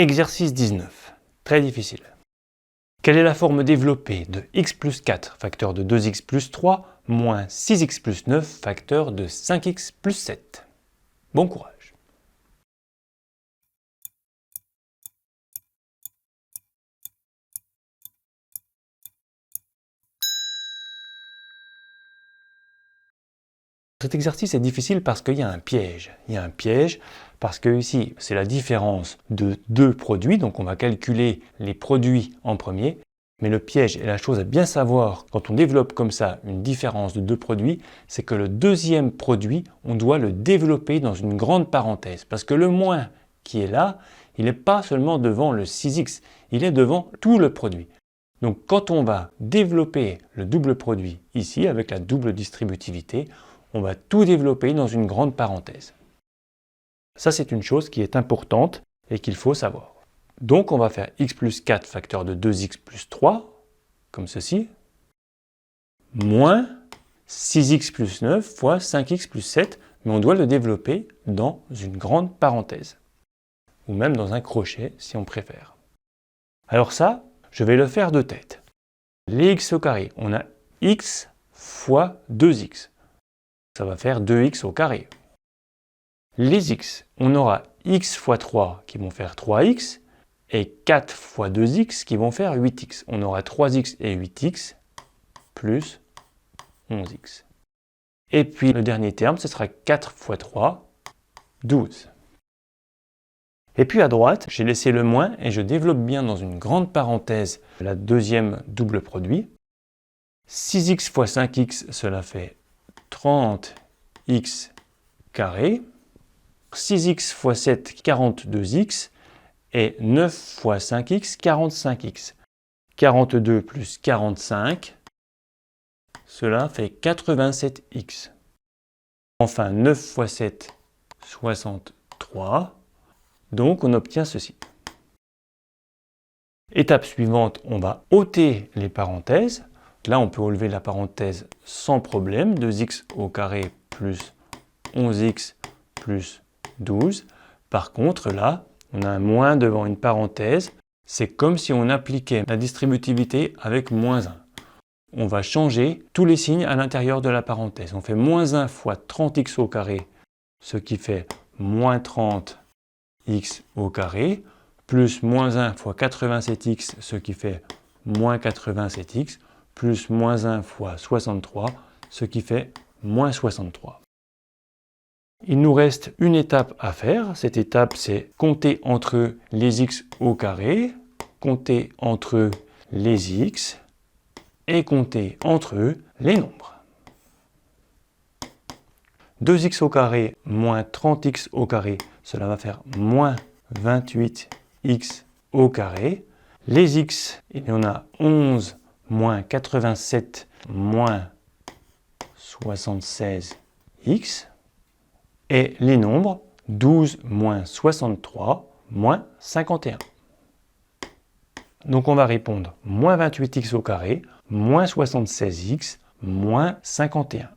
Exercice 19. Très difficile. Quelle est la forme développée de x plus 4 facteur de 2x plus 3 moins 6x plus 9 facteur de 5x plus 7? Bon courage. Cet exercice est difficile parce qu'il y a un piège. Il y a un piège parce que ici, c'est la différence de deux produits, donc on va calculer les produits en premier. Mais le piège et la chose à bien savoir quand on développe comme ça une différence de deux produits, c'est que le deuxième produit, on doit le développer dans une grande parenthèse. Parce que le moins qui est là, il n'est pas seulement devant le 6x, il est devant tout le produit. Donc quand on va développer le double produit ici, avec la double distributivité, on va tout développer dans une grande parenthèse. Ça, c'est une chose qui est importante et qu'il faut savoir. Donc, on va faire x plus 4 facteur de 2x plus 3, comme ceci, moins 6x plus 9 fois 5x plus 7, mais on doit le développer dans une grande parenthèse, ou même dans un crochet, si on préfère. Alors ça, je vais le faire de tête. Les x au carré, on a x fois 2x. Ça va faire 2x au carré. Les x, on aura x fois 3 qui vont faire 3x et 4 fois 2x qui vont faire 8x. On aura 3x et 8x plus 11x. Et puis le dernier terme, ce sera 4 fois 3, 12. Et puis à droite, j'ai laissé le moins et je développe bien dans une grande parenthèse la deuxième double produit. 6x fois 5x, cela fait 30x carré. 6x fois 7, 42x. Et 9 fois 5x, 45x. 42 plus 45, cela fait 87x. Enfin, 9 fois 7, 63. Donc, on obtient ceci. Étape suivante, on va ôter les parenthèses. Là, on peut relever la parenthèse sans problème. 2x au carré plus 11x plus 12. Par contre, là, on a un moins devant une parenthèse. C'est comme si on appliquait la distributivité avec moins 1. On va changer tous les signes à l'intérieur de la parenthèse. On fait moins 1 fois 30x au carré, ce qui fait moins 30x au carré, plus moins 1 fois 87x, ce qui fait moins 87x, plus moins 1 fois 63, ce qui fait moins 63. Il nous reste une étape à faire. Cette étape, c'est compter entre eux les x au carré, compter entre eux les x et compter entre eux les nombres. 2x au carré moins 30x au carré, cela va faire moins 28x au carré. Les x, il y en a 11 moins 87 moins 76x. Et les nombres, 12 moins 63 moins 51. Donc on va répondre moins 28x au carré, moins 76x, moins 51.